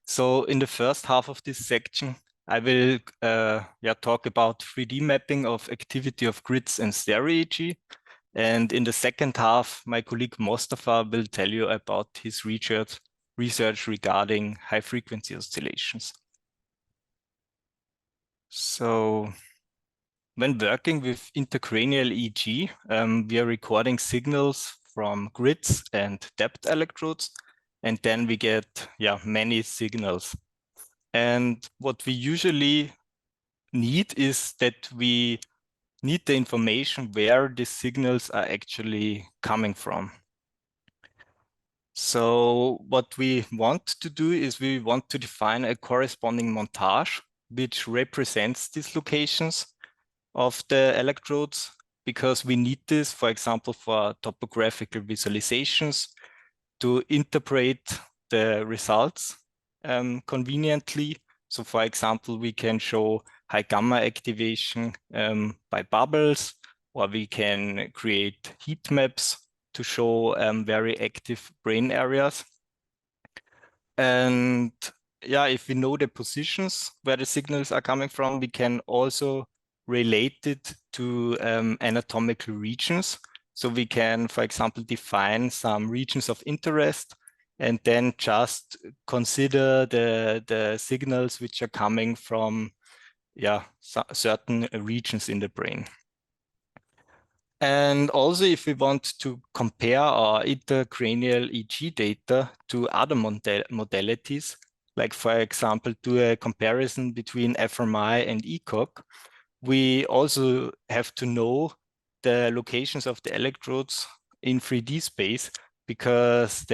So in the first half of this section, I will talk about 3D mapping of activity of grids and stereo-EEG. And in the second half, my colleague Mostafa will tell you about his research regarding high-frequency oscillations. So when working with intracranial EEG, we are recording signals from grids and depth electrodes, and then we get many signals. And what we usually need is that we need the information where the signals are actually coming from. So what we want to do is we want to define a corresponding montage which represents these locations of the electrodes, because we need this, for example, for topographical visualizations to interpret the results conveniently. So for example, we can show high gamma activation by bubbles, or we can create heat maps to show very active brain areas. And if we know the positions where the signals are coming from, we can also relate it to anatomical regions. So we can, for example, define some regions of interest and then just consider the signals which are coming from certain regions in the brain. And also, if we want to compare our intracranial EEG data to other modalities, like for example, do a comparison between fMRI and ECoG, we also have to know the locations of the electrodes in 3D space, because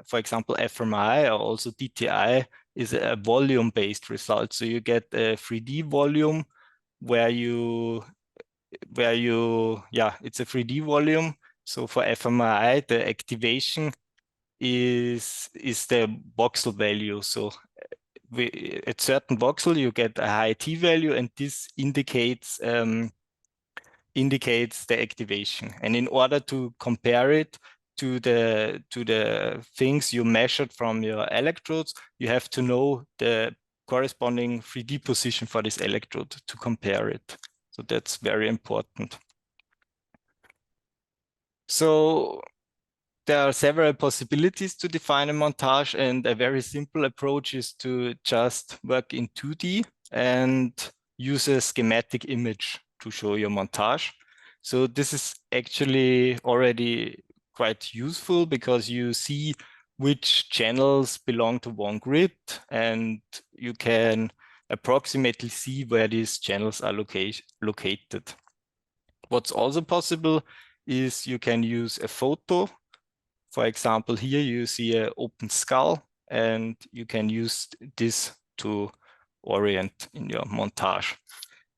for example, fMRI or also DTI is a volume-based result. So you get a 3D volume where it's a 3D volume. So for fMRI, the activation is the voxel value. So at certain voxel, you get a high T value, and this indicates the activation. And in order to compare it to the things you measured from your electrodes, you have to know the corresponding 3D position for this electrode to compare it. So that's very important. So there are several possibilities to define a montage, and a very simple approach is to just work in 2D and use a schematic image to show your montage. So this is actually already quite useful, because you see which channels belong to one grid, and you can approximately see where these channels are located. What's also possible is you can use a photo. For example, here you see an open skull, and you can use this to orient in your montage.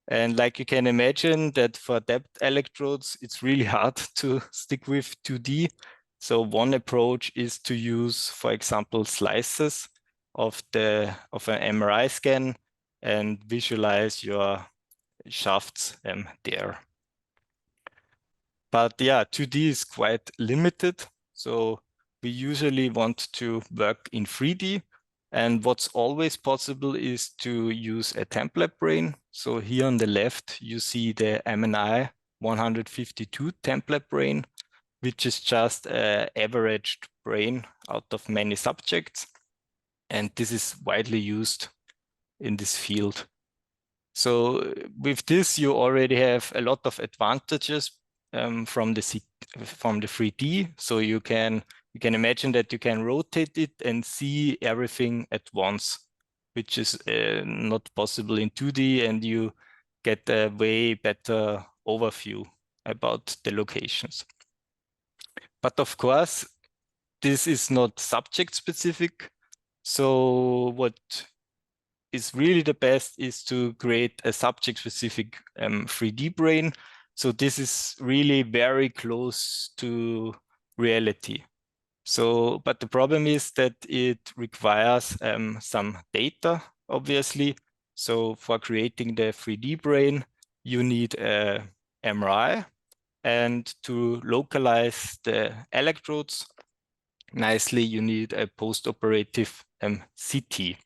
And like you can imagine that for depth electrodes, it's really hard to stick with 2D. So one approach is to use, for example, slices of an MRI scan and visualize your shafts there. But 2D is quite limited. So we usually want to work in 3D. And what's always possible is to use a template brain. So here on the left, you see the MNI 152 template brain, which is just an averaged brain out of many subjects. And this is widely used in this field. So with this, you already have a lot of advantages from the 3D. So you can imagine that you can rotate it and see everything at once, which is not possible in 2D, and you get a way better overview about the locations. But of course, this is not subject specific. So what is really the best is to create a subject specific 3D brain. So this is really very close to reality. So, but the problem is that it requires some data, obviously. So for creating the 3D brain, you need a MRI, and to localize the electrodes nicely, you need a post-operative CT.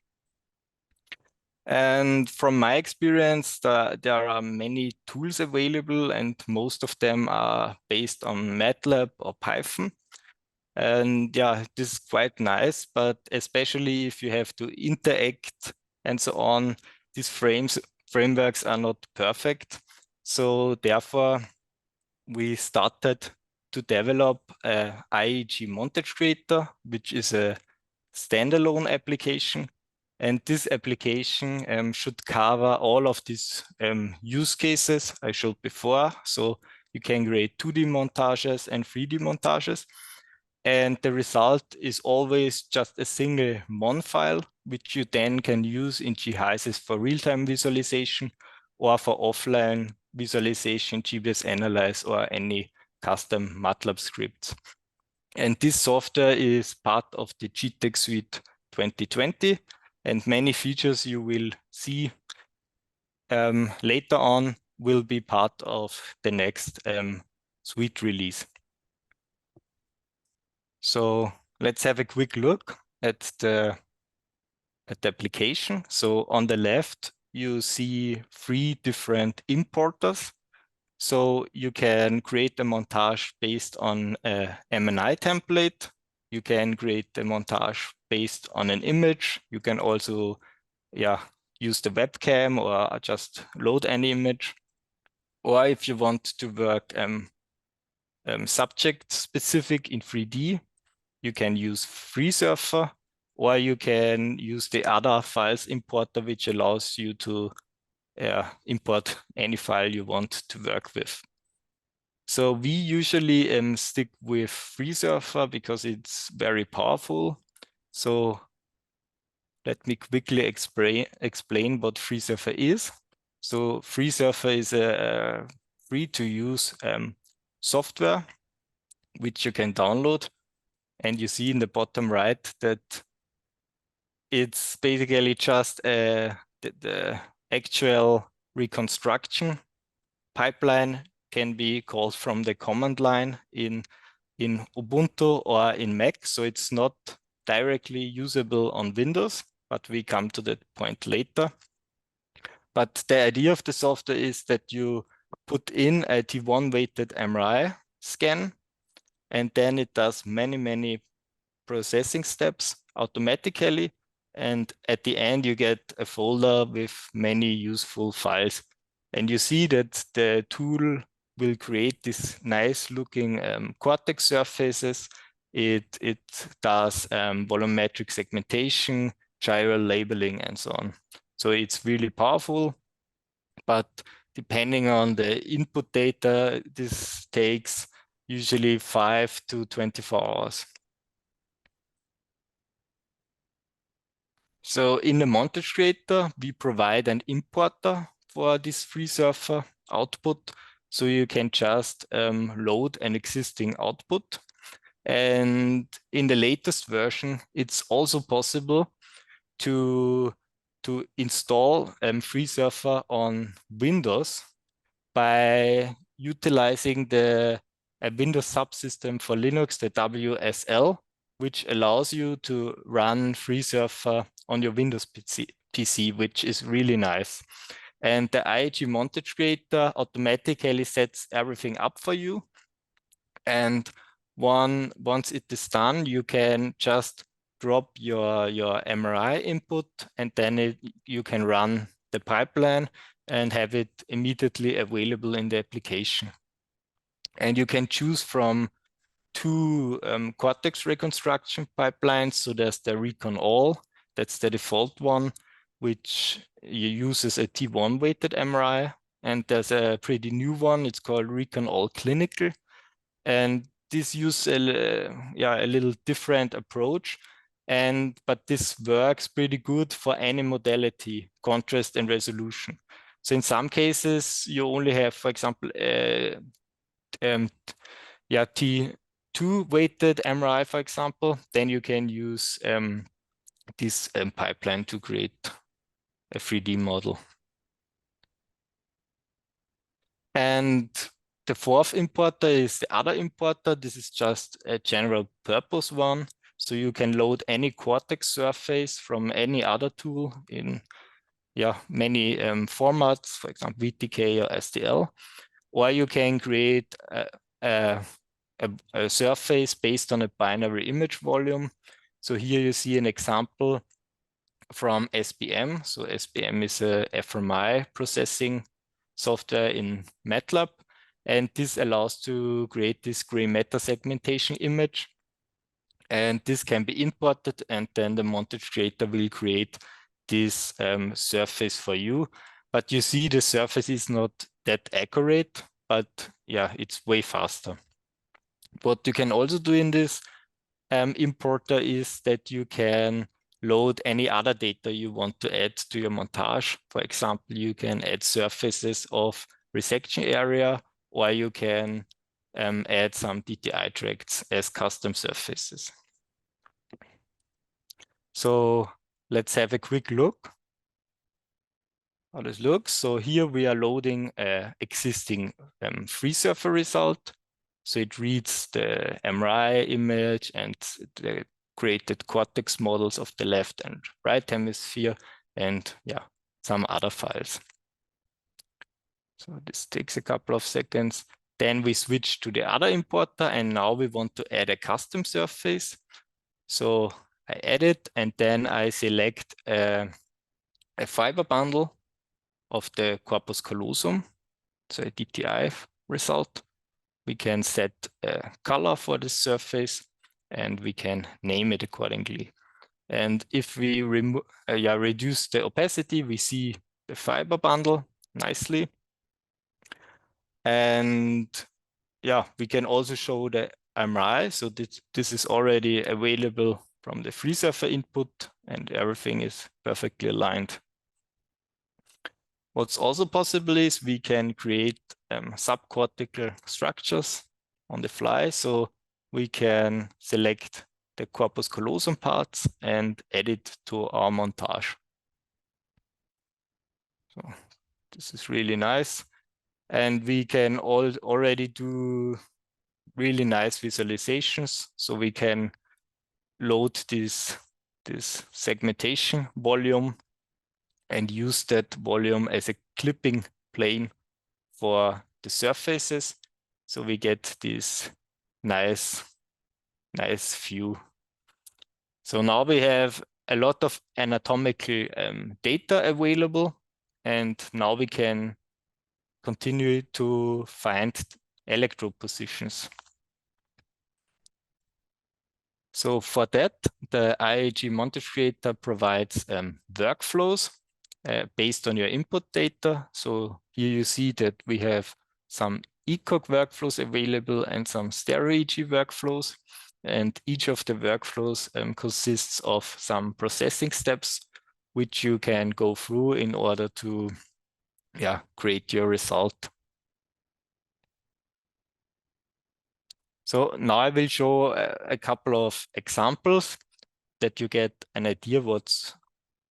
And from my experience, there are many tools available, and most of them are based on MATLAB or Python. And yeah, this is quite nice, but especially if you have to interact and so on, these frameworks are not perfect. So therefore, we started to develop a EEG montage creator, which is a standalone application. And this application should cover all of these use cases I showed before. So you can create 2D montages and 3D montages. And the result is always just a single mon file, which you then can use in GHiSys for real-time visualization or for offline visualization, GBS Analyze, or any custom MATLAB scripts. And this software is part of the g.tec suite 2020, and many features you will see later on will be part of the next suite release. So let's have a quick look at the application. So on the left, you see 3 different importers. So you can create a montage based on a MNI template. You can create a montage based on an image. You can also use the webcam or just load any image. Or if you want to work subject specific in 3D, you can use FreeSurfer, or you can use the other files importer, which allows you to import any file you want to work with. So we usually stick with FreeSurfer because it's very powerful. So let me quickly explain what FreeSurfer is. So FreeSurfer is a free-to-use software which you can download. And you see in the bottom right that it's basically just the actual reconstruction pipeline can be called from the command line in Ubuntu or in Mac. So it's not directly usable on Windows, but we come to that point later. But the idea of the software is that you put in a T1 weighted MRI scan, and then it does many processing steps automatically. And at the end, you get a folder with many useful files. And you see that the tool will create these nice looking cortex surfaces. It does volumetric segmentation, chiral labeling, and so on. So it's really powerful, but depending on the input data, this takes usually 5 to 24 hours. So in the montage creator, we provide an importer for this FreeSurfer output. So you can just load an existing output. And in the latest version, it's also possible to install FreeSurfer on Windows by utilizing the Windows subsystem for Linux, the WSL, which allows you to run FreeSurfer on your Windows PC, which is really nice. And the EEG montage creator automatically sets everything up for you. And once it is done, you can just drop your MRI input, and then you can run the pipeline and have it immediately available in the application. And you can choose from 2 cortex reconstruction pipelines. So there's the Recon All, that's the default one, which uses a T1 weighted MRI. And there's a pretty new one, it's called Recon All Clinical. And this uses a little different approach. But this works pretty good for any modality, contrast and resolution. So in some cases, you only have, for example, T2 weighted MRI, for example, then you can use this pipeline to create a 3D model. And the 4th importer is the other importer. This is just a general purpose one. So you can load any cortex surface from any other tool in many formats, for example, g.tec or STL, or you can create a surface based on a binary image volume. So here you see an example from SBM. So SBM is a fMRI processing software in MATLAB, and this allows to create this gray matter segmentation image. And this can be imported, and then the montage creator will create this surface for you. But you see the surface is not that accurate, but yeah, it's way faster. What you can also do in this importer is that you can load any other data you want to add to your montage. For example, you can add surfaces of resection area, or you can add some DTI tracts as custom surfaces. So let's have a quick look how this looks. So here we are loading an existing free surfer result. So it reads the MRI image and the created cortex models of the left and right hemisphere, and some other files. So this takes a couple of seconds. Then we switch to the other importer, and now we want to add a custom surface. So I add it, and then I select a fiber bundle of the corpus callosum, so a DTI result. We can set a color for the surface, and we can name it accordingly. And if we reduce the opacity, we see the fiber bundle nicely. And we can also show the MRI. So this is already available from the free surfer input, and everything is perfectly aligned. What's also possible is we can create subcortical structures on the fly. So we can select the corpus callosum parts and add it to our montage. So this is really nice. And we can already do really nice visualizations. So we can load this segmentation volume and use that volume as a clipping plane for the surfaces. So we get this nice view. So now we have a lot of anatomical data available, and now we can continue to find electrode positions. So for that, the IAG montage creator provides workflows based on your input data. So here you see that we have some ECoG workflows available and some Stereo-EEG workflows. And each of the workflows consists of some processing steps, which you can go through in order to create your result. So now I will show a couple of examples that you get an idea what's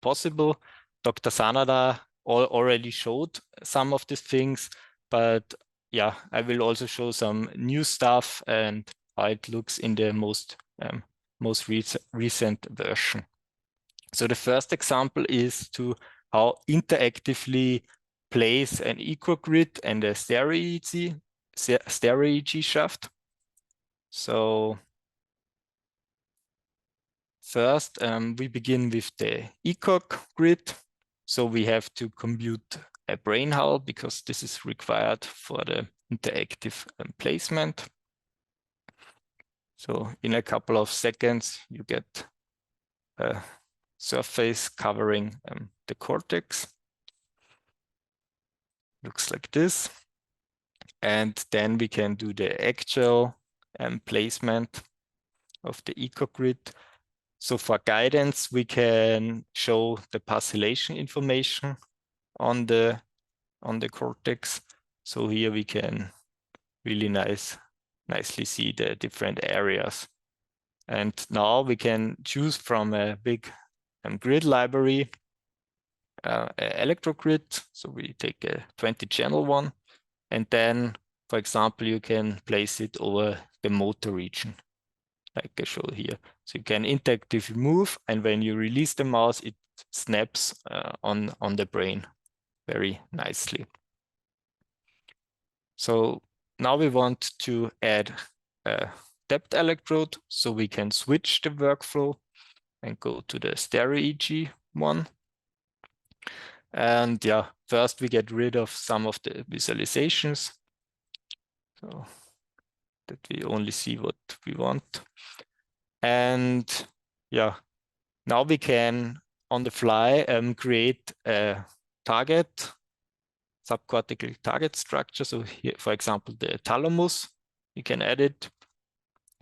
possible. Dr. Sanada already showed some of these things, but I will also show some new stuff and how it looks in the most recent version. So the first example is to how interactively place an ECoG grid and a Stereo-EEG shaft. So first, we begin with the ECoG grid. So we have to compute a brain hull because this is required for the interactive placement. So in a couple of seconds, you get a surface covering the cortex. Looks like this. And then we can do the actual placement of the ECoG grid. So for guidance, we can show the oscillation information on the cortex. So here we can really nicely see the different areas. And now we can choose from a big grid library, electrode grid. So we take a 20-channel one, and then, for example, you can place it over the motor region, like I show here. So you can interactively move, and when you release the mouse, it snaps on the brain very nicely. So now we want to add a depth electrode, so we can switch the workflow and go to the Stereo-EEG one. And yeah, first we get rid of some of the visualizations, so that we only see what we want. And yeah, now we can on the fly create a target, subcortical target structure. So here, for example, the thalamus, you can add it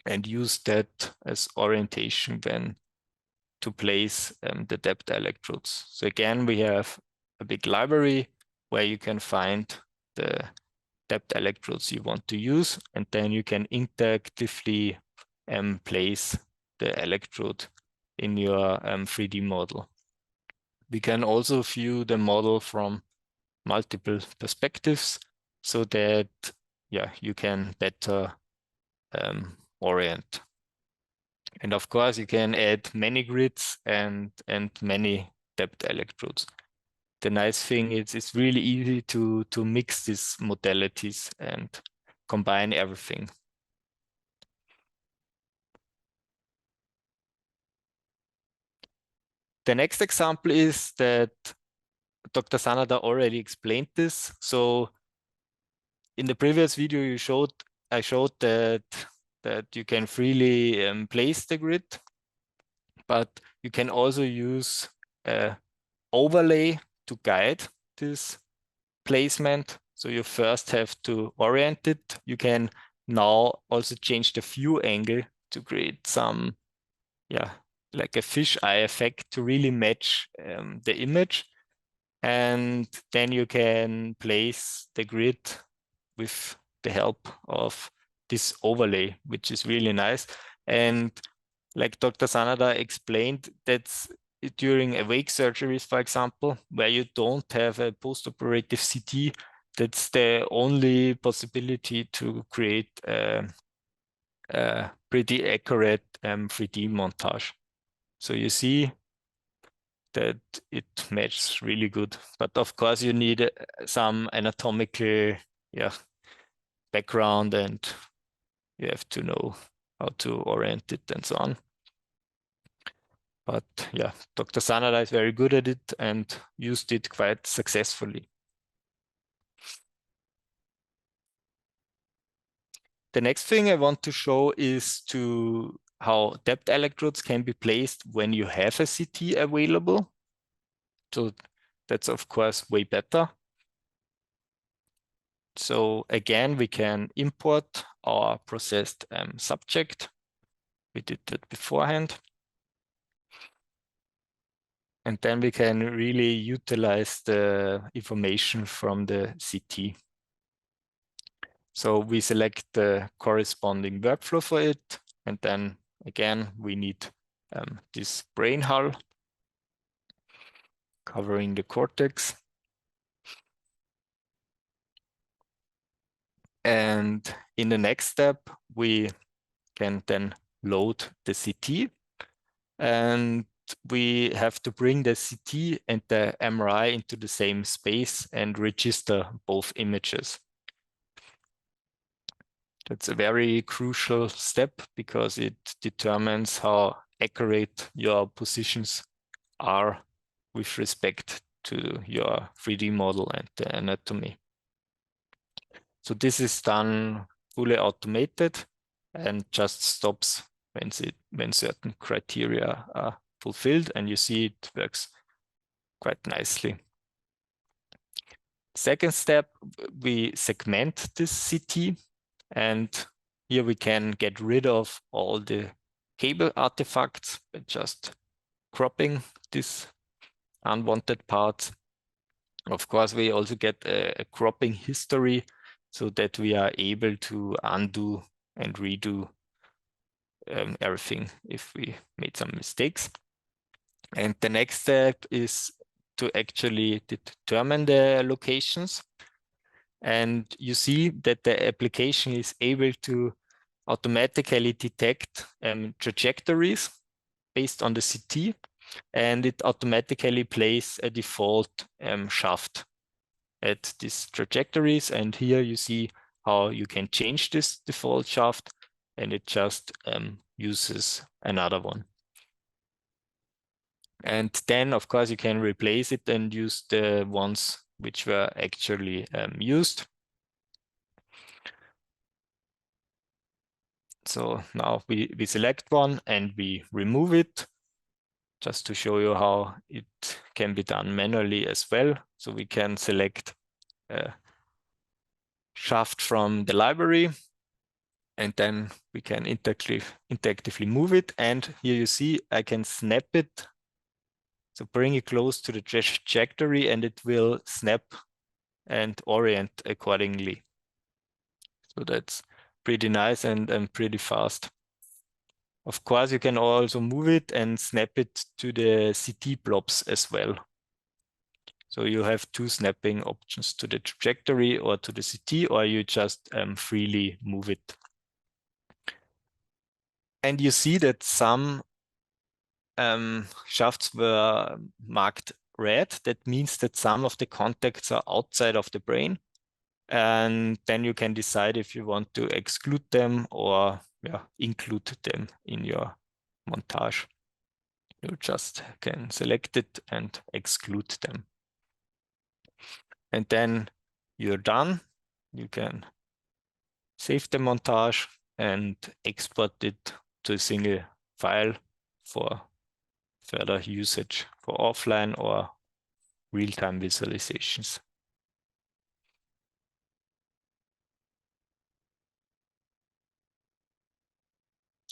and use that as orientation when to place the depth electrodes. So again, we have a big library where you can find the depth electrodes you want to use, and then you can interactively place the electrode in your 3D model. We can also view the model from multiple perspectives so that you can better orient. And of course, you can add many grids and many depth electrodes. The nice thing is it's really easy to mix these modalities and combine everything. The next example is that Dr. Sanada already explained this. So in the previous video I showed that you can freely place the grid, but you can also use overlay to guide this placement. So you first have to orient it. You can now also change the view angle to create some, like a fisheye effect to really match the image. And then you can place the grid with the help of this overlay, which is really nice. And like Dr. Sanada explained, that's during awake surgeries, for example, where you don't have a postoperative CT, that's the only possibility to create a pretty accurate 3D montage. So you see that it matches really good. But of course, you need some anatomical background, and you have to know how to orient it and so on. But yeah, Dr. Sanada is very good at it and used it quite successfully. The next thing I want to show is how depth electrodes can be placed when you have a CT available. So that's of course way better. So again, we can import our processed subject. We did that beforehand. And then we can really utilize the information from the CT. So we select the corresponding workflow for it. And then again, we need this brain hull covering the cortex. And in the next step, we can then load the CT. And we have to bring the CT and the MRI into the same space and register both images. That's a very crucial step because it determines how accurate your positions are with respect to your 3D model and the anatomy. So this is done fully automated and just stops when certain criteria are fulfilled, and you see it works quite nicely. Second step, we segment this CT, and here we can get rid of all the cable artifacts by just cropping this unwanted part. Of course, we also get a cropping history so that we are able to undo and redo everything if we made some mistakes. And the next step is to actually determine the locations. And you see that the application is able to automatically detect trajectories based on the CT. and it automatically plays a default shaft at these trajectories. And here you see how you can change this default shaft, and it just uses another one. And then, of course, you can replace it and use the ones which were actually used. So now we select one and we remove it, just to show you how it can be done manually as well. So we can select a shaft from the library, and then we can interactively move it. And here you see I can snap it. So bring it close to the trajectory and it will snap and orient accordingly. So that's pretty nice and pretty fast. Of course, you can also move it and snap it to the CT blobs as well. So you have two snapping options, to the trajectory or to the CT, or you just freely move it. And you see that some shafts were marked red. That means that some of the contacts are outside of the brain. And then you can decide if you want to exclude them or include them in your montage. You just can select it and exclude them. And then you're done. You can save the montage and export it to a single file for further usage for offline or real-time visualizations.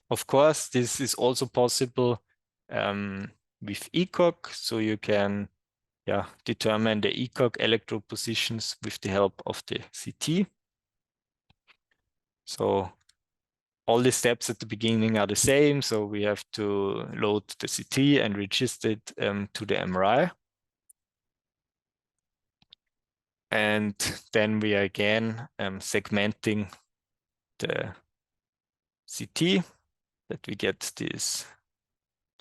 Of course, this is also possible with ECoG, so you can determine the ECoG electrode positions with the help of the CT. So all the steps at the beginning are the same. So we have to load the CT and register it to the MRI. And then we are again segmenting the CT, that we get this,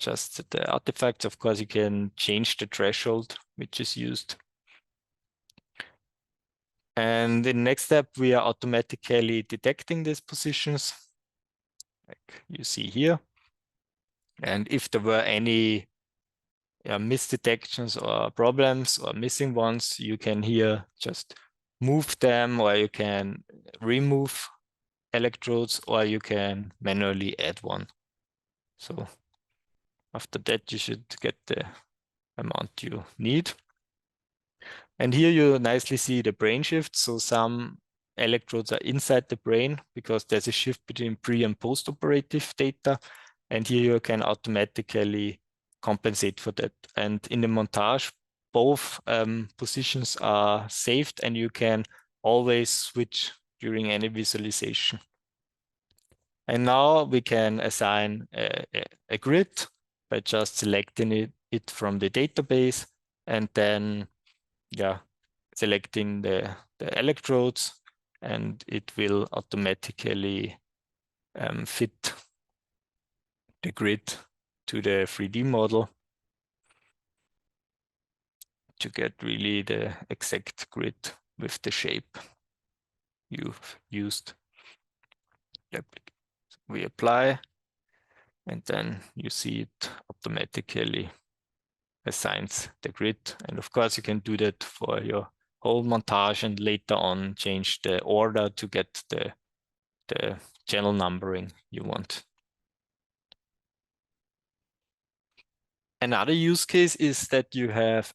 just the artifacts. Of course, you can change the threshold which is used. And in the next step, we are automatically detecting these positions, like you see here. And if there were any misdetections or problems or missing ones, you can here just move them, or you can remove electrodes, or you can manually add one. So after that, you should get the amount you need. And here you nicely see the brain shift. So some electrodes are inside the brain because there's a shift between pre and post-operative data. And here you can automatically compensate for that. And in the montage, both positions are saved, and you can always switch during any visualization. And now we can assign a grid by just selecting it from the database, and then selecting the electrodes, and it will automatically fit the grid to the 3D model to get really the exact grid with the shape you've used. We apply, and then you see it automatically assigns the grid. And of course, you can do that for your whole montage, and later on change the order to get the channel numbering you want. Another use case is that you have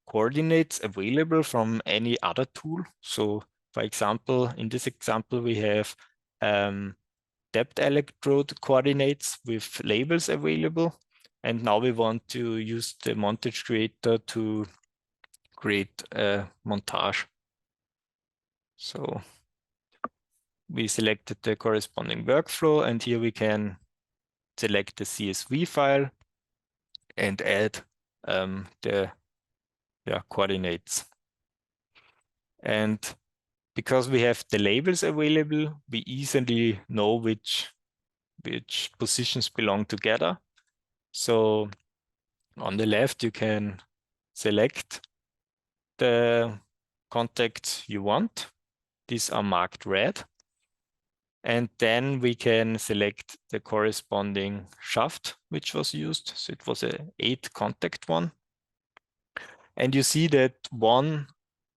coordinates available from any other tool. So for example, in this example, we have depth electrode coordinates with labels available. And now we want to use the montage creator to create a montage. So we selected the corresponding workflow, and here we can select the CSV file and add the coordinates. And because we have the labels available, we easily know which positions belong together. So On the left, you can select the contacts you want. These are marked red. And then we can select the corresponding shaft, which was used. So it was a 8 contact one. And you see that one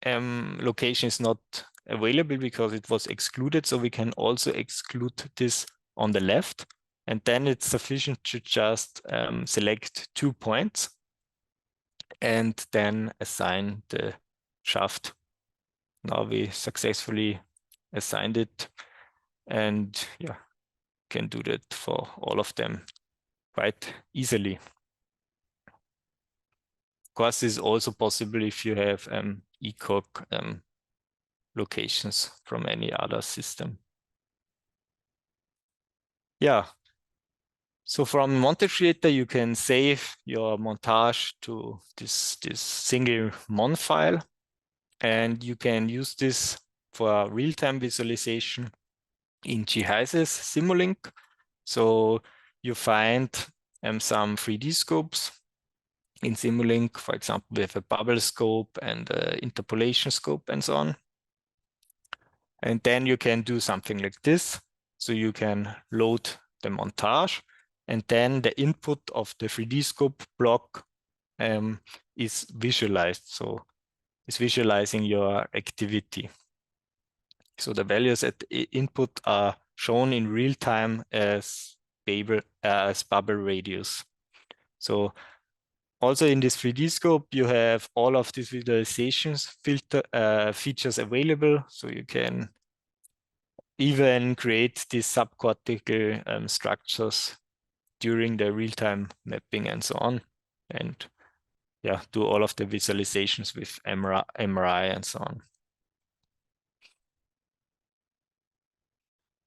location is not available because it was excluded. So we can also exclude this on the left. And then it's sufficient to just select 2 points and then assign the shaft. Now we successfully assigned it, and yeah, can do that for all of them quite easily. Of course, this is also possible if you have ECoG locations from any other system. Yeah. So from Montage Creator, you can save your montage to this single mon file, and you can use this for real-time visualization in GHiS's Simulink. So you find some 3D scopes in Simulink. For example, we have a bubble scope and an interpolation scope and so on. And then you can do something like this. So you can load the montage, and then the input of the 3D scope block is visualized. So it's visualizing your activity. So the values at input are shown in real time as bubble radius. So also in this 3D scope, you have all of these visualizations features available. So you can even create these subcortical structures during the real-time mapping and so on. And yeah, do all of the visualizations with MRI and so on.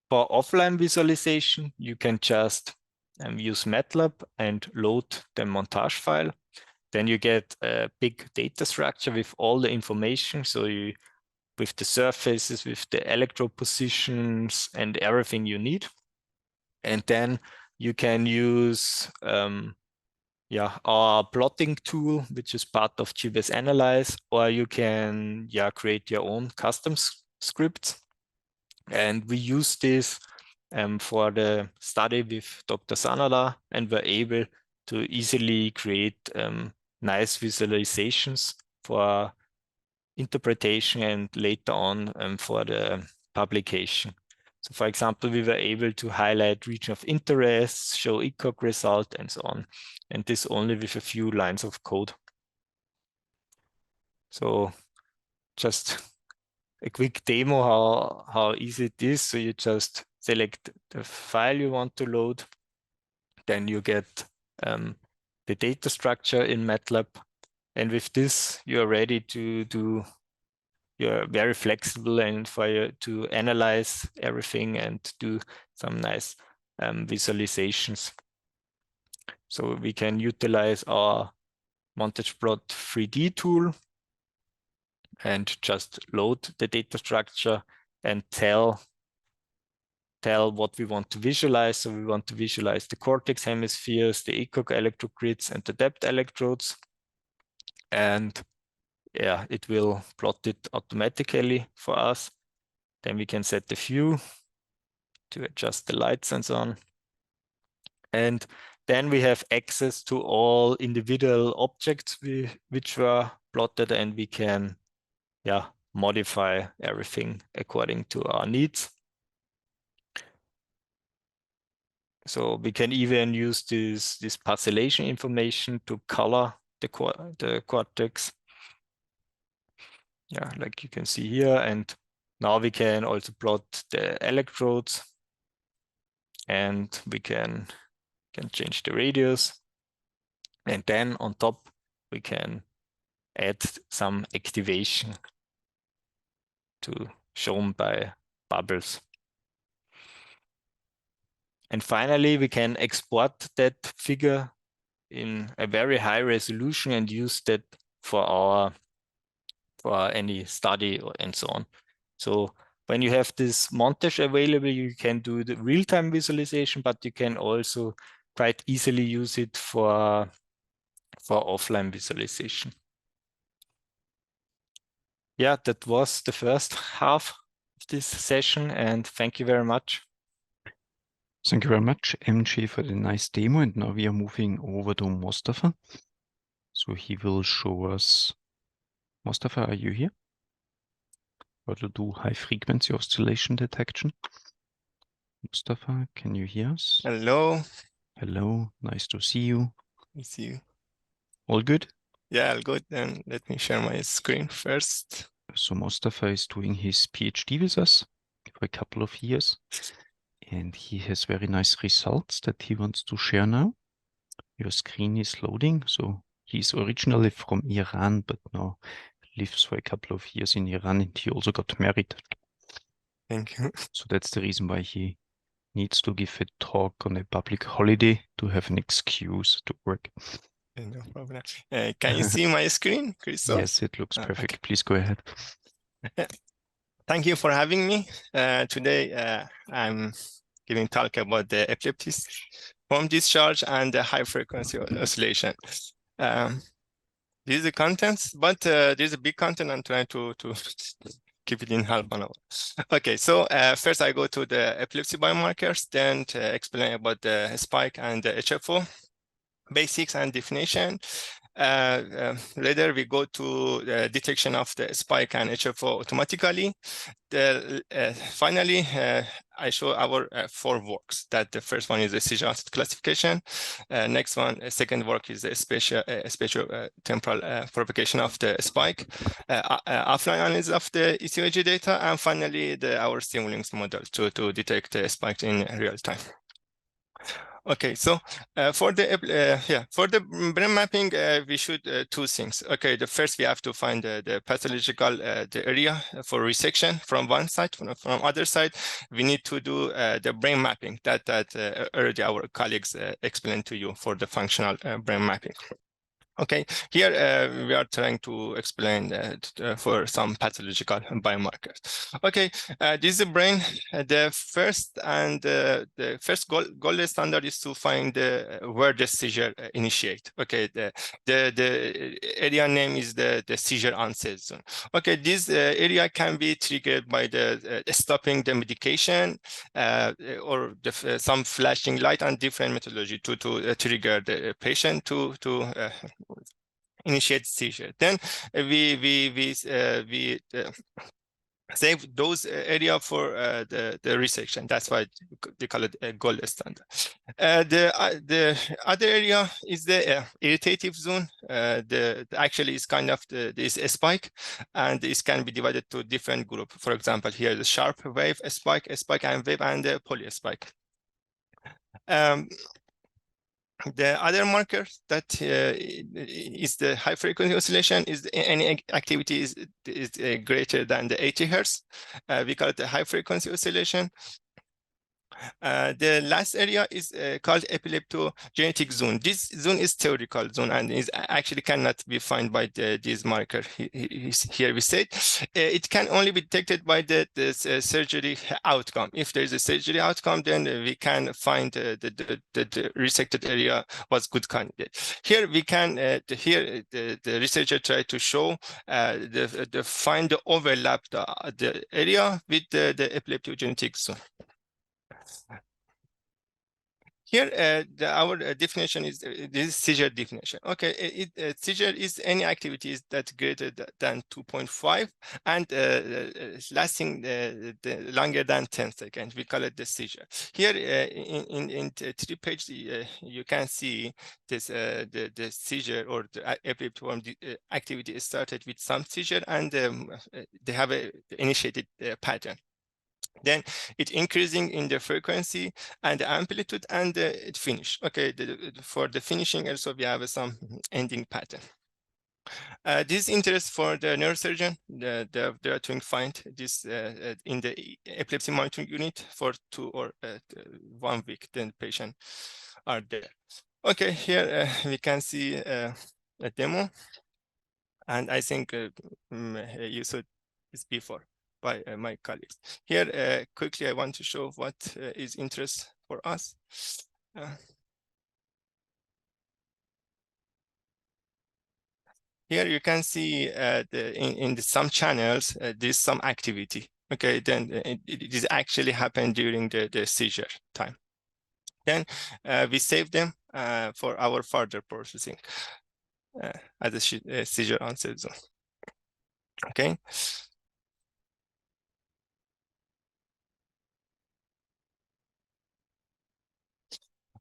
For offline visualization, you can just use MATLAB and load the montage file. Then you get a big data structure with all the information. So you, with the surfaces, with the electrode positions and everything you need. And then you can use our plotting tool, which is part of GBase Analyze, or you can create your own custom scripts. And we use this for the study with Dr. Sanada, and we're able to easily create nice visualizations for interpretation and later on for the publication. So for example, we were able to highlight region of interest, show ECoG result, and so on. And this only with a few lines of code. So just a quick demo how easy it is. So you just select the file you want to load. Then you get the data structure in MATLAB. And with this, you're ready to do, you're very flexible and for you to analyze everything and do some nice visualizations. So we can utilize our MontagePlot 3D tool and just load the data structure and tell what we want to visualize. So we want to visualize the cortex hemispheres, the ECoG electrode grids, and the depth electrodes. And yeah, it will plot it automatically for us. Then we can set the view to adjust the lights and so on. And then we have access to all individual objects which were plotted, and we can modify everything according to our needs. So we can even use this parcellation information to color the cortex. Yeah, like you can see here. And now we can also plot the electrodes, and we can change the radius. And then on top, we can add some activation shown by bubbles. And finally, we can export that figure in a very high resolution and use that for any study and so on. So when you have this montage available, you can do the real-time visualization, but you can also quite easily use it for for offline visualization. Yeah, that was the first half of this session, and thank you very much. Thank you very much, MJ, for the nice demo. And now we are moving over to Mostafa. So he will show us. Mostafa, are you here? How to do high frequency oscillation detection? Mostafa, can you hear us? Hello. Hello, nice to see you. I see you. All good? Yeah, all good. Then let me share my screen first. So Mostafa is doing his PhD with us for a couple of years, and he has very nice results that he wants to share now. Your screen is loading. So he's originally from Iran, but now lives for a couple of years in Iran, and he also got married. Thank you. So that's the reason why he needs to give a talk on a public holiday to have an excuse to work. No problem. Can you see my screen, Christoph? Yes, it looks perfect. Okay. Please go ahead. Thank you for having me. Today, I'm giving talk about the epileptic foam discharge and the high frequency oscillation. This is the contents, but there's a big content. I'm trying to keep it in half an hour. Okay, so first I go to the epilepsy biomarkers, then to explain about the spike and the HFO basics and definition. Later we go to the detection of the spike and HFO automatically. Finally, I show our 4 works. That the first one is the seizure onset classification. Next one, second work is the spatial temporal propagation of the spike, offline analysis of the ECoG data, and finally our Simulink model to detect the spike in real time. Okay, so for the brain mapping, we should 2 things. Okay, the first we have to find the pathological the area for resection from one side. From other side, we need to do the brain mapping that already our colleagues explained to you for the functional brain mapping. Okay, here we are trying to explain for some pathological biomarkers. Okay, this is the brain. The first gold standard is to find where the seizure initiate. Okay, the area name is the seizure onset zone. Okay, this area can be triggered by the stopping the medication or some flashing light and different methodology to trigger the patient to initiate seizure. Then we save those area for the resection. That's why they call it a gold standard. The other area is the irritative zone. Actually is kind of this spike, and this can be divided to different groups. For example, here the sharp wave spike, and wave, and the poly spike. The other marker that is the high frequency oscillation is any activity is greater than the 80 Hertz. We call it the high frequency oscillation. The last area is called epileptogenic zone. This zone is theoretical zone and is actually cannot be found by this marker. Here we said it can only be detected by the surgery outcome. If there is a surgery outcome, then we can find the resected area was good candidate. Here we can the researcher try to show find the overlap the area with the epileptogenic zone. Here, our definition is this seizure definition. Okay, seizure is any activities that greater than 2.5 and lasting longer than 10 seconds. We call it the seizure. Here, in 3 pages, you can see this the seizure or the epileptic activity started with some seizure, and they have a initiated pattern. Then it increasing in the frequency and the amplitude, and it finish. Okay, for the finishing also we have some ending pattern. This interest for the neurosurgeon. They are trying to find this in the epilepsy monitoring unit for 2 or 1 week. Then patient are there. Okay, here we can see a demo, and I think you saw this before by my colleagues. Here, quickly, I want to show what is interest for us. Here you can see in some channels, there's some activity. Okay, then it is actually happened during the seizure time. Then we save them for our further processing as a seizure onset zone. Okay.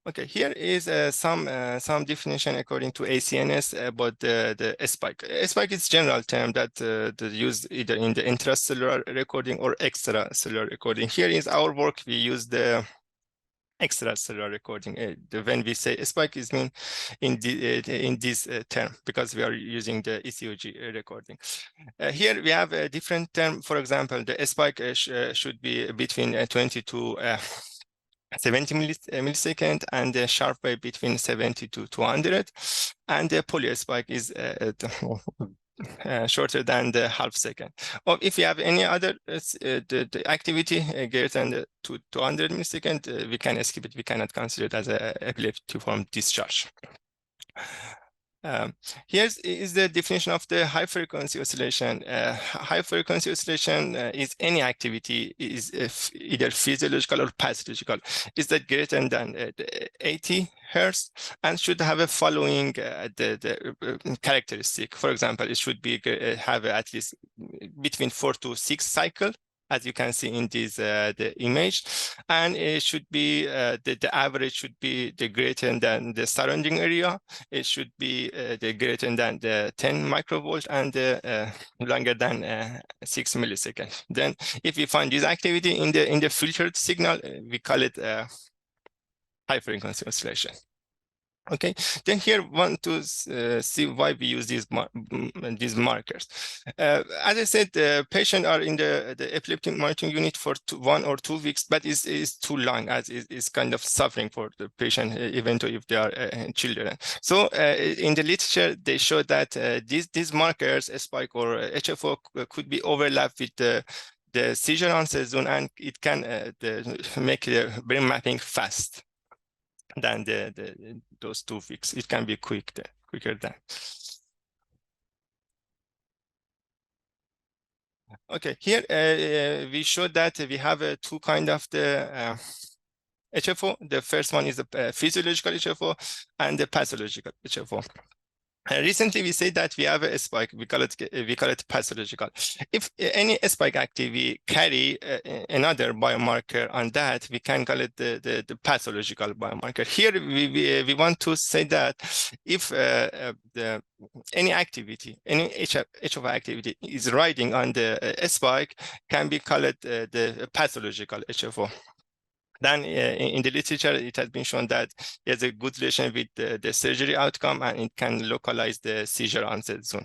Okay, here is some definition according to ACNS about the spike. Spike is general term that used either in the intracellular recording or extracellular recording. Here is our work. We use the extracellular recording. When we say spike, is mean in this term because we are using the ECoG recording. Here we have a different term. For example, the spike should be between 20 to 70 millisecond, and the sharp wave between 70 to 200, and the polio spike is shorter than the half second. Or if you have any other the activity greater than 200 millisecond, we can skip it. We cannot consider it as an epileptiform discharge. Here is the definition of the high frequency oscillation. High frequency oscillation is any activity is either physiological or pathological. Is that greater than 80 hertz and should have a following the characteristic. For example, it should be have at least between 4 to 6 cycles, as you can see in this the image, and it should be the average should be the greater than the surrounding area. It should be the greater than the 10 microvolt and longer than 6 milliseconds. Then, if we find this activity in the filtered signal, we call it high frequency oscillation. Okay, then here want to see why we use these markers. As I said, the patient are in the epileptic monitoring unit for 1 or 2 weeks, but is too long, as is kind of suffering for the patient, even though if they are children. So in the literature, they show that these markers, spike or HFO, could be overlapped with the seizure onset zone, and it can make the brain mapping fast than those 2 weeks. It can be quicker than. Okay, here we show that we have 2 kind of the HFO. The first one is the physiological HFO and the pathological HFO. Recently, we say that we have a spike. We call it pathological. If any spike activity carry another biomarker on that, we can call it the pathological biomarker. Here, we want to say that if any activity, any HFO activity is riding on the spike, can be called the pathological HFO. Then in the literature, it has been shown that there's a good relation with the surgery outcome, and it can localize the seizure onset zone.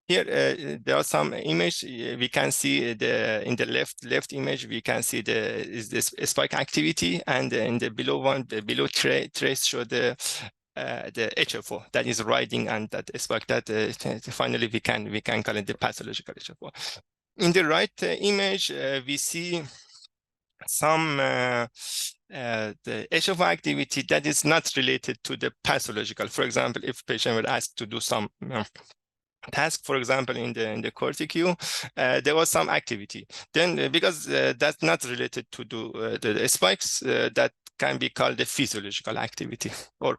Here, there are some image. We can see in the left image, we can see this spike activity, and in the below trace show the HFO that is riding on that spike. That finally we can call it the pathological HFO. In the right image, we see some the HFO activity that is not related to the pathological. For example, if patient were asked to do some task, for example, in the corticu, there was some activity. Then, because that's not related to the spikes, that can be called the physiological activity. Or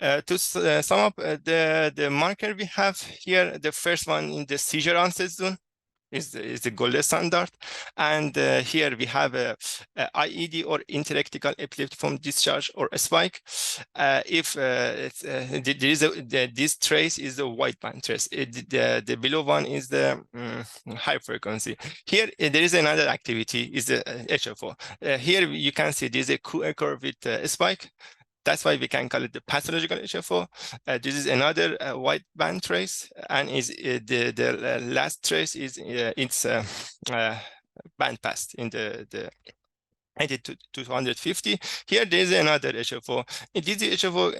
to sum up the marker we have here, the first one in the seizure onset zone is the gold standard, and here we have a IED or interectical epileptiform discharge or a spike. If there is this trace is the wideband trace, the below one is the high frequency. Here there is another activity is the HFO. Here you can see there is a curve with a spike. That's why we can call it the pathological HFO. This is another wideband trace, and is the last trace is its band passed in the 80 to 250. Here there is another HFO. This HFO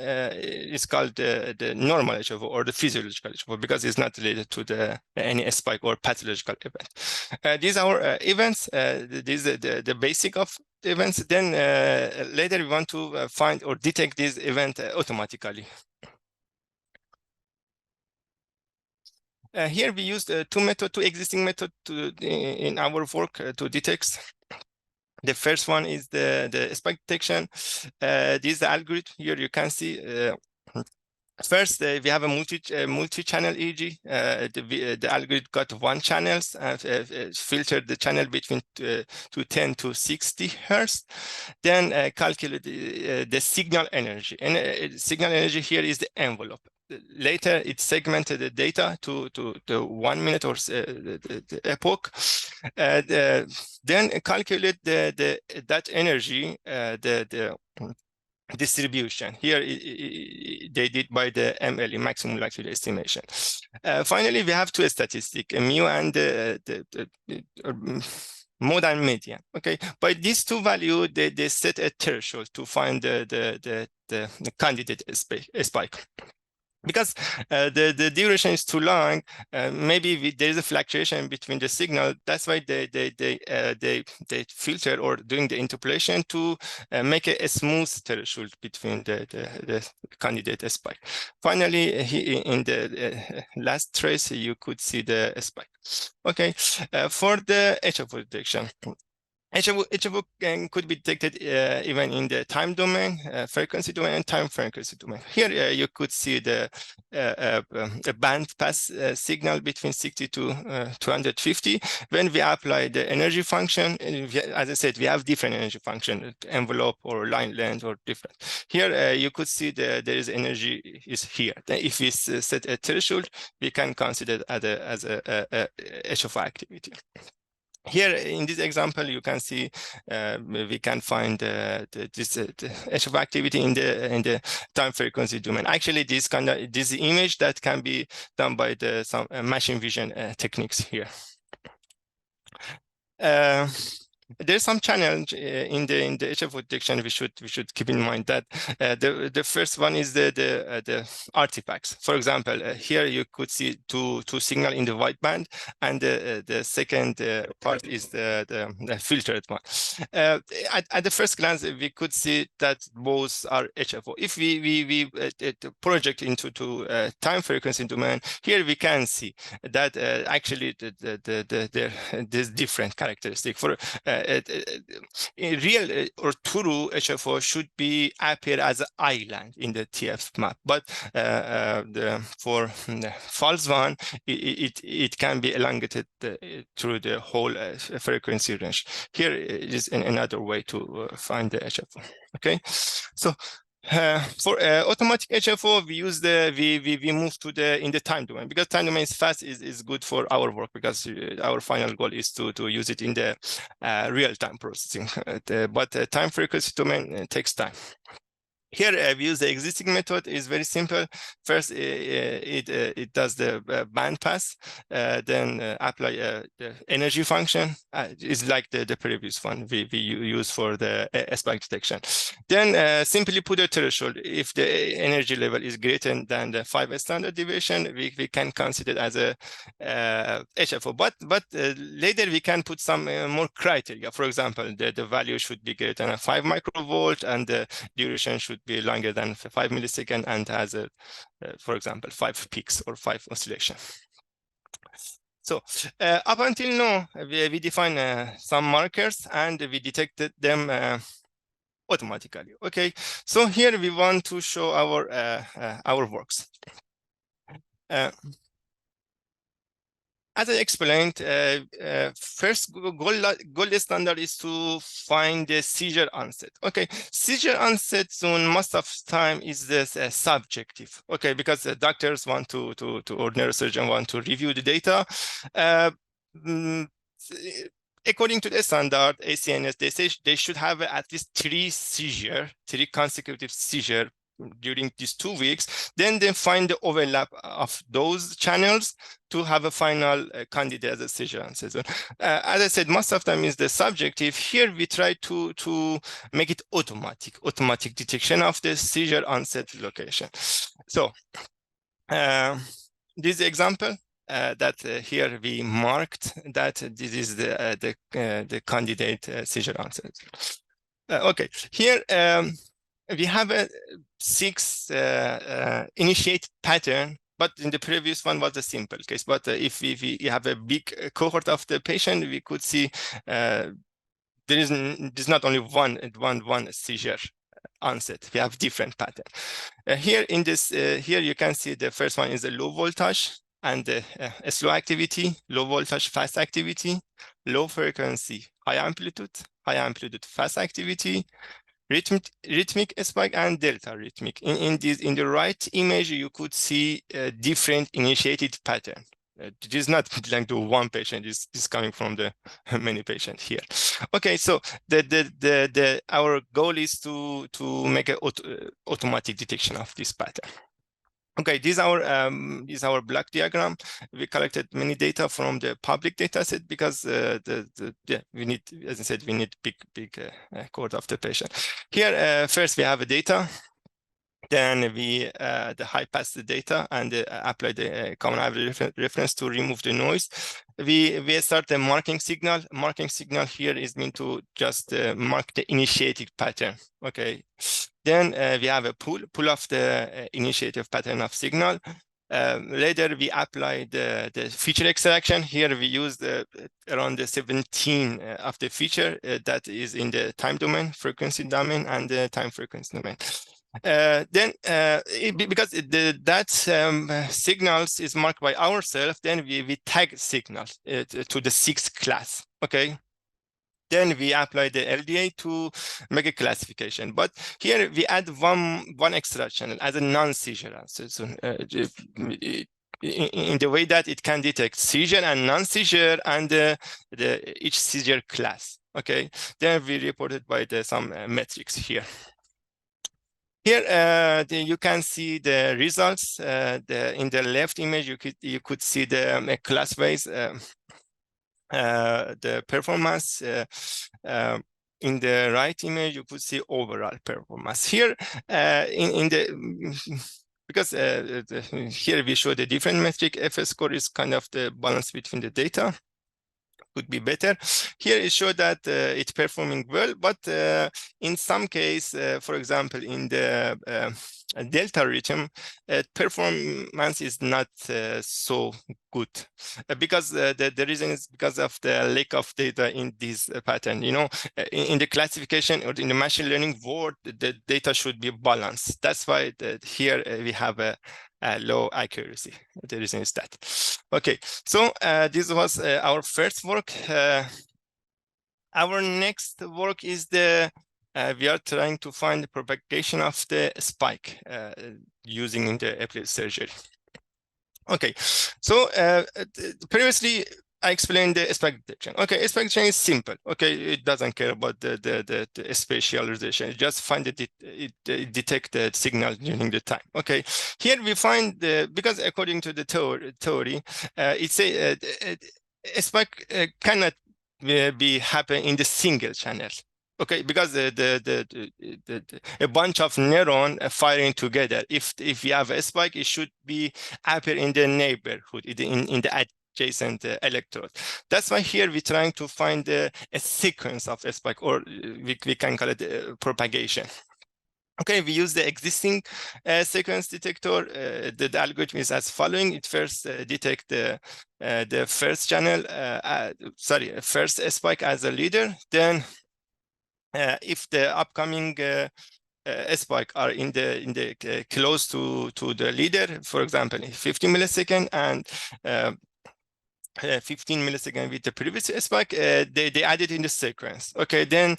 is called the normal HFO or the physiological HFO because it's not related to any spike or pathological event. These are our events. This is the basic of events, then later we want to find or detect this event automatically. Here we used two existing methods in our work to detect. The first one is the spike detection. This is the algorithm. Here you can see. First, we have a multi-channel EEG. The algorithm got one channels and filtered the channel between 10 to 60 hertz. Then calculate the signal energy. And signal energy here is the envelope. Later, it segmented the data to 1 minute or the epoch. Then calculate that energy, the distribution. Here they did by the MLE, maximum likelihood estimation. Finally, we have two statistics, mu and mode and median. Okay, by these two values, they set a threshold to find the candidate spike. Because the duration is too long, maybe there is a fluctuation between the signal. That's why they filter or doing the interpolation to make a smooth threshold between the candidate spike. Finally, in the last trace, you could see the spike. Okay, for the HFO detection. HFO could be detected even in the time domain, frequency domain, and time frequency domain. Here you could see the band pass signal between 60 to 250. When we apply the energy function, as I said, we have different energy function, envelope or line length or different. Here you could see there is energy is here. Then if we set a threshold, we can consider as a HFO activity. Here in this example, you can see we can find this HFO activity in the time frequency domain. Actually, this image that can be done by some machine vision techniques here. There's some challenge in the HFO detection. We should keep in mind that the first one is the artifacts. For example, here you could see two signal in the white band, and the second part is the filtered one. At the first glance, we could see that both are HFO. If we project into time frequency domain, here we can see that actually there's different characteristic. For real or true HFO should be appear as an island in the TF map, but for false one, it can be elongated through the whole frequency range. Here is another way to find the HFO. Okay, so for automatic HFO, we use we move to in the time domain, because time domain is fast, is good for our work, because our final goal is to use it in the real-time processing. But time frequency domain takes time. Here we use the existing method. Is very simple. First, it does the band pass, then apply the energy function. It's like the previous one we use for the spike detection. Then simply put a threshold. If the energy level is greater than the 5 standard deviation, we can consider it as a HFO. But later we can put some more criteria. For example, the value should be greater than 5 microvolt, and the duration should be longer than 5 milliseconds, and has for example, 5 peaks or 5 oscillations. So up until now, we define some markers and we detected them automatically. Okay, so here we want to show our works. As I explained, first gold standard is to find the seizure onset. Okay, seizure onset zone most of the time is this subjective. Okay, because the doctors want to or neurosurgeon want to review the data. According to the standard ACNS, they say they should have at least 3 consecutive seizures during these 2 weeks. Then they find the overlap of those channels to have a final candidate as a seizure onset. As I said, most of them is the subjective. Here we try to make it automatic detection of the seizure onset location. So this example that here we marked that this is the candidate seizure onset. Okay, here we have a 6 initiate pattern, but in the previous one was a simple case. But if we have a big cohort of the patient, we could see there's not only one seizure onset. We have different pattern. Here in this, here you can see the first one is a low voltage and a slow activity, low voltage, fast activity, low frequency, high amplitude, fast activity, rhythmic spike, and delta rhythmic. In the right image, you could see a different initiated pattern. It is not like the one patient is coming from the many patients here. Okay, so our goal is to make an automatic detection of this pattern. Okay, this is our block diagram. We collected many data from the public data set because we need, as I said, we need big cohort of the patient. Here, first we have a data. Then we high pass the data and apply the common average reference to remove the noise. We start the marking signal. Marking signal here is meant to just mark the initiated pattern. Okay. Then we have a pull of the initiative pattern of signal. Later we apply the feature extraction. Here we use around the 17 of the feature that is in the time domain, frequency domain, and the time frequency domain. Then because that signals is marked by ourselves, then we tag signals to the 6th class. Okay. Then we apply the LDA to make a classification. But here we add one extra channel as a non-seizure. So in the way that it can detect seizure and non-seizure and each seizure class. Okay. Then we reported by some metrics here. Here you can see the results. In the left image, you could see the class-wise the performance. In the right image, you could see overall performance. Here, because here we show the different metric. FS score is kind of the balance between the data. Could be better. Here it shows that it's performing well, but in some case, for example, in the delta rhythm, performance is not so good because the reason is because of the lack of data in this pattern. You know, in the classification or in the machine learning world, the data should be balanced. That's why here we have a low accuracy. The reason is that. Okay, so this was our first work. Our next work is we are trying to find the propagation of the spike using in the epilepsy surgery. Okay, so previously I explained the spike detection. Okay, spike detection is simple. Okay, it doesn't care about the spatialization. It just find it detect the signal during the time. Okay, here we find because according to the theory, it's a spike cannot be happen in the single channel. Okay, because a bunch of neurons firing together. If you have a spike, it should be appear in the neighborhood, in the adjacent electrode. That's why here we're trying to find a sequence of a spike, or we can call it propagation. Okay, we use the existing sequence detector. The algorithm is as following. It first detect the first channel, first spike as a leader. Then if the upcoming spike are in the close to the leader, for example, 50 millisecond and 15 millisecond with the previous spike, they add it in the sequence. Okay, then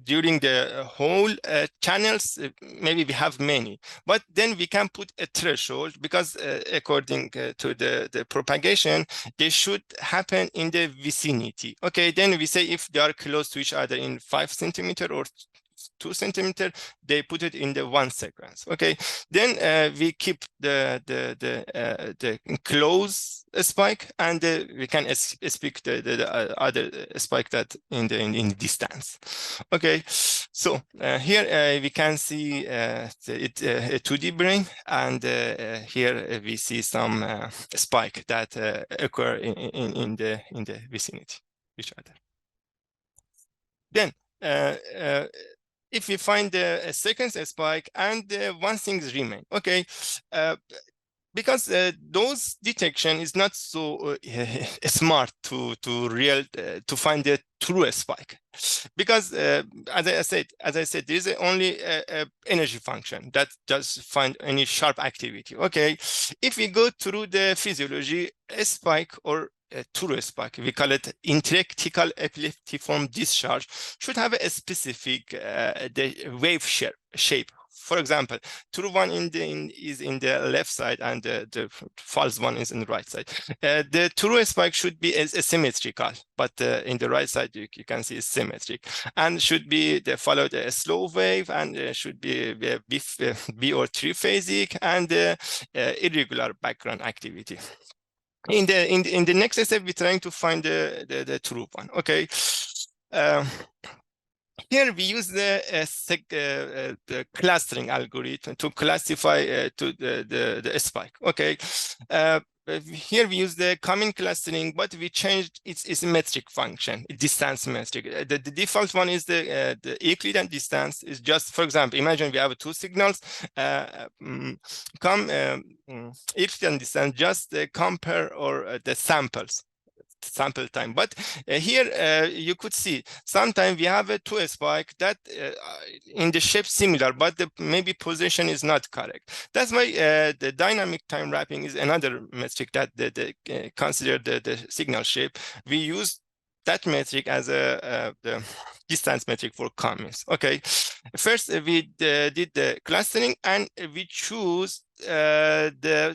during the whole channels, maybe we have many, but then we can put a threshold because according to the propagation, they should happen in the vicinity. Okay, then we say if they are close to each other in 5 centimeter or 2 centimeter, they put it in the one sequence. Okay, then we keep the close spike, and we can speak the other spike that in the distance. Okay, so here we can see a 2D brain, and here we see some spike that occur in the vicinity each other. Then if we find a second spike and one thing remain, okay, because those detection is not so smart to find the true spike, because as I said, there is only a energy function that just find any sharp activity. Okay, if we go through the physiology, a spike or a true spike, we call it intracranial epileptiform discharge, should have a specific the wave shape. For example, true one is in the left side and the false one is in the right side. The true spike should be asymmetrical, but in the right side you can see it's symmetric, and should be followed a slow wave, and should be B or triphasic, and irregular background activity. In the next step, we're trying to find the true one. Okay. Here we use the clustering algorithm to classify to the spike. Okay. Here we use the common clustering, but we changed its metric function, distance metric. The default one is the Euclidean distance. Is just, for example, imagine we have two signals. Euclidean distance just compare or the samples. Sample time, but here you could see sometimes we have a two spike that in the shape similar, but the maybe position is not correct. That's why the dynamic time wrapping is another metric that consider the signal shape. We use that metric as the distance metric for comments. Okay, first we did the clustering, and we choose the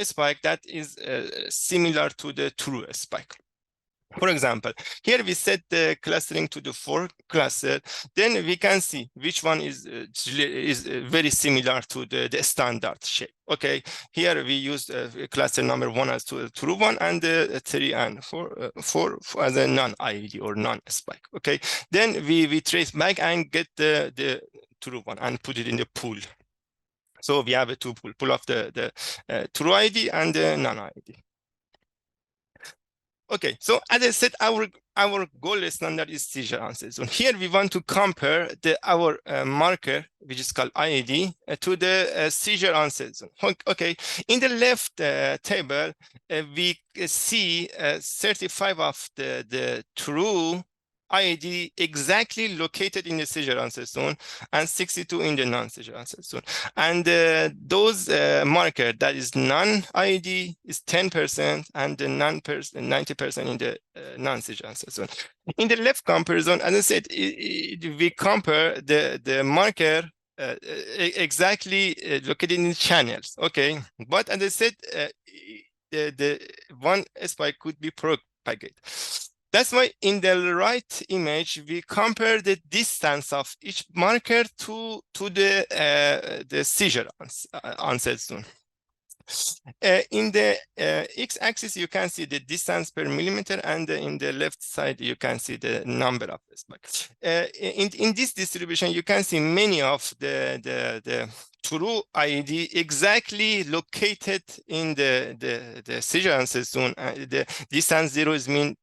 spike that is similar to the true spike. For example, here we set the clustering to the 4 cluster, then we can see which one is very similar to the standard shape. Okay, here we use cluster number 1 as to true one, and 3 and 4 as a non-IED or non-spike. Okay, then we trace back and get the true one and put it in the pool. So we have a two pool of the true ID and the non-ID. Okay, so as I said, our gold standard is seizure onset zone. Here we want to compare our marker, which is called IED, to the seizure onset zone. Okay, in the left table, we see 35 of the true IED exactly located in the seizure onset zone and 62 in the non-seizure onset zone. And those marker that is non-IED is 10% and the 90% in the non-seizure onset zone. In the left comparison, as I said, we compare the marker exactly located in the channels. Okay, but as I said, the one spike could be propagated. That's why in the right image, we compare the distance of each marker to the seizure onset zone. In the x-axis, you can see the distance per millimeter, and in the left side, you can see the number of spikes. In this distribution, you can see many of the true IED exactly located in the seizure onset zone. The distance 0 is mean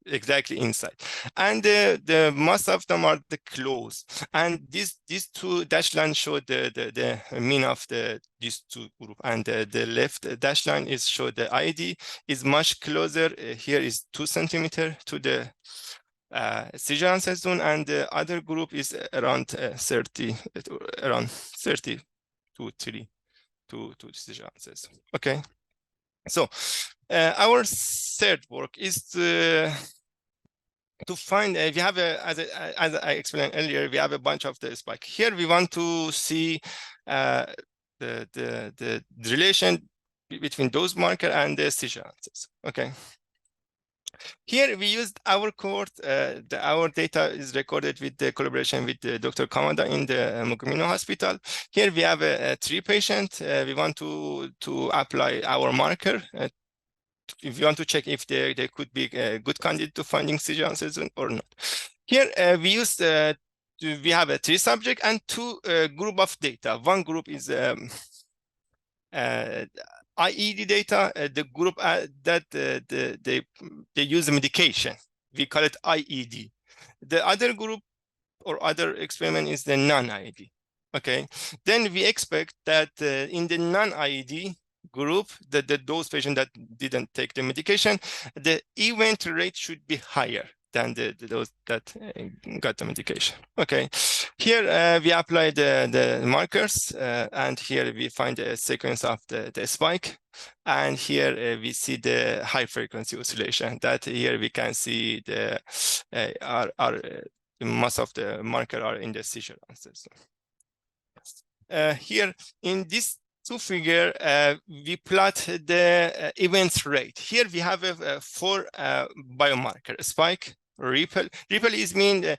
exactly inside, and the most of them are the close. And these two dashed lines show the mean of these two group, and the left dashed line is show the IED is much closer. Here is 2 centimeters to the seizure onset zone, and the other group is around 30 to 3 to seizure onset zone. Okay, so our third work is to find we have as I explained earlier, we have a bunch of the spike. Here we want to see the relation between those marker and the seizure onset. Okay. Here we used our cohort. Our data is recorded with the collaboration with Dr. Kamada in the Mugimino Hospital. Here we have 3 patients. We want to apply our marker. If you want to check if they could be a good candidate to finding seizure onset or not. Here we used we have a 3 subject and 2 group of data. One group is IED data, the group that they use medication. We call it IED. The other group or other experiment is the non-IED. Okay, then we expect that in the non-IED group, those patients that didn't take the medication, the event rate should be higher than those that got the medication. Okay, here we apply the markers, and here we find a sequence of the spike, and here we see the high frequency oscillation. That here we can see the most of the markers are in the seizure onset. Here in this two figure, we plot the event rate. Here we have a 4 biomarker: spike, ripple. Ripple is mean the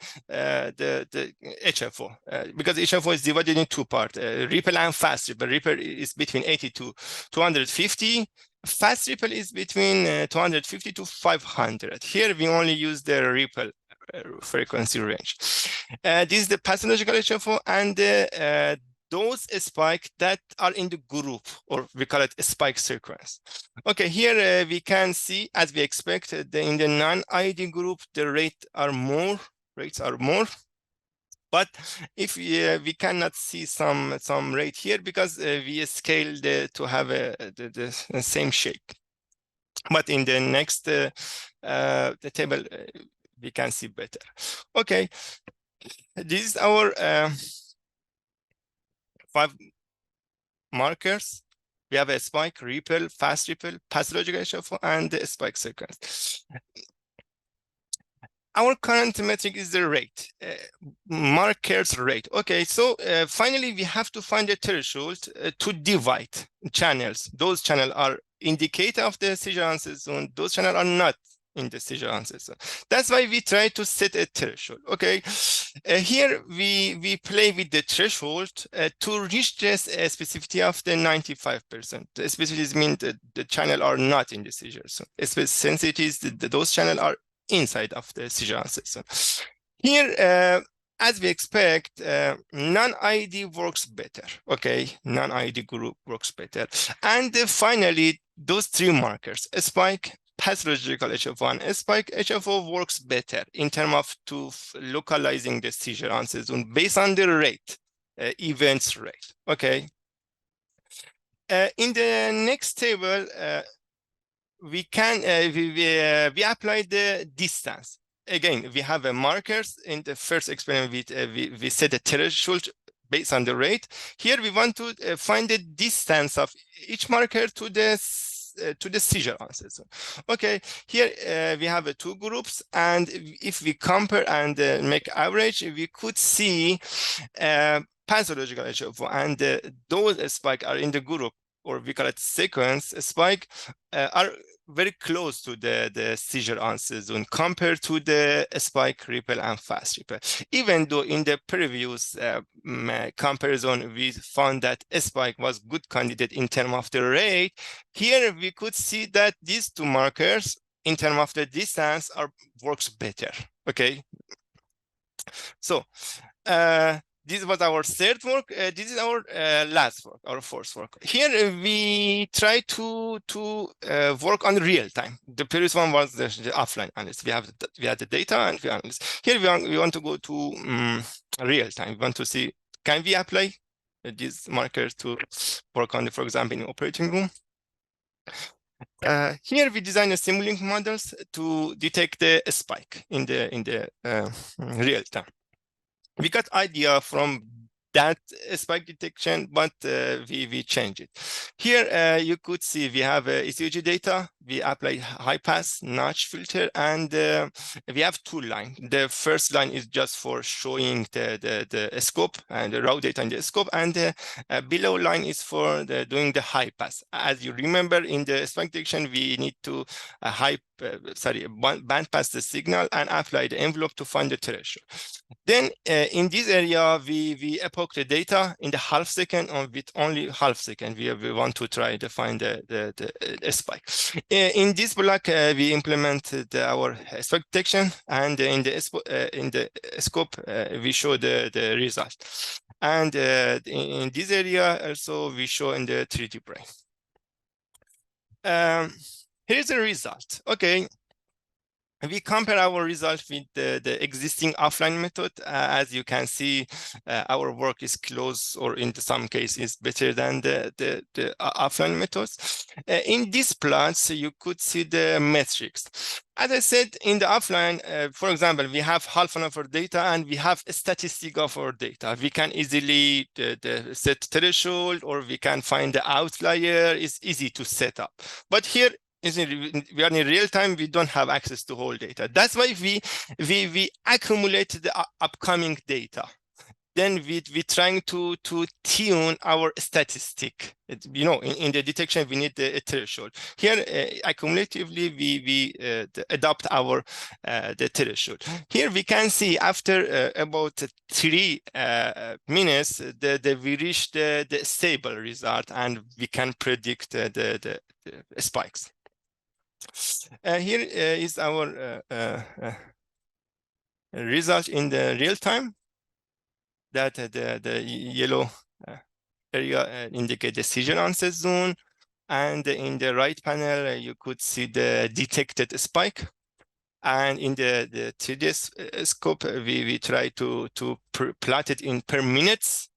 HFO, because HFO is divided in 2 parts: ripple and fast ripple. Ripple is between 80 to 250. Fast ripple is between 250 to 500. Here we only use the ripple frequency range. This is the pathological HFO, and those spikes that are in the group, or we call it a spike sequence. Okay, here we can see, as we expected, in the non-IED group, the rates are more. But if we cannot see some rate here because we scaled to have the same shape. But in the next the table, we can see better. Okay, this is our 5 markers. We have a spike, ripple, fast ripple, pathological HFO, and the spike sequence. Our current metric is the rate, markers rate. Okay, so finally we have to find a threshold to divide channels. Those channels are indicator of the seizure onset zone. Those channels are not in the seizure onset zone. That's why we try to set a threshold. Okay, here we play with the threshold to reach this specificity of the 95%. The specificities mean that the channel are not in the seizure zone. Sensitivities, those channels are inside of the seizure onset zone. Here, as we expect, non-IED works better. Okay, non-IED group works better. And finally, those 3 markers: a spike, pathological HFO, and spike HFO works better in terms of localizing the seizure onset zone based on the rate, events rate. Okay. In the next table, we can we apply the distance. Again, we have markers. In the first experiment, we set a threshold based on the rate. Here we want to find the distance of each marker to the seizure onset zone. Okay, here we have 2 groups, and if we compare and make average, we could see pathological HFO and those spike are in the group, or we call it sequence spike, are very close to the seizure onset zone compared to the spike, ripple, and fast ripple. Even though in the previous comparison, we found that spike was good candidate in terms of the rate, here we could see that these 2 markers in terms of the distance works better. Okay. So this was our 3rd work. This is our last work, our 4th work. Here we try to work on real time. The previous one was the offline analysis. We had the data and we analyze. Here we want to go to real time. We want to see, can we apply these markers to work on, for example, in operating room. Here we design a Simulink models to detect the spike in the real time. We got idea from that spike detection, but we change it. Here you could see we have ECoG data. We apply high pass notch filter, and we have 2 lines. The first line is just for showing the scope and the raw data in the scope, and the below line is for doing the high pass. As you remember, in the spike detection, we need to band pass the signal and apply the envelope to find the threshold. Then in this area, we epoch the data in the half second, or with only half second. We want to try to find the spike. In this block, we implemented our spike detection, and in the scope, we show the result. And in this area, also, we show in the 3D brain. Here's the result. Okay. we compare our result with the existing offline method. As you can see, our work is close, or in some cases better than the offline methods. In these plots, you could see the metrics. As I said, in the offline, for example, we have half of our data and we have a statistic of our data. We can easily set threshold, or we can find the outlier. It's easy to set up. But here, we are in real time, we don't have access to whole data. That's why we accumulate the upcoming data. Then we trying to tune our statistic. You know, in the detection, we need the threshold. Here, accumulatively, we adopt our the threshold. Here we can see after about 3 minutes, we reach the stable result, and we can predict the spikes. Here is our result in the real time. That the yellow area indicate the seizure onset zone, and in the right panel you could see the detected spike. And in the 3D scope, we try to plot it in per minutes.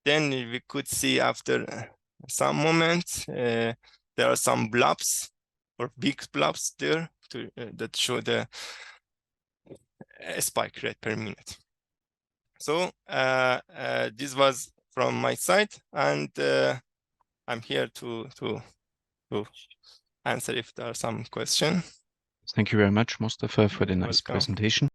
Then we could see after some moments there are some blobs, or big blobs there that show the spike rate per minute. So this was from my side, and I'm here to answer if there are some questions. Thank you very much, Mustafa, for the nice Welcome. presentation.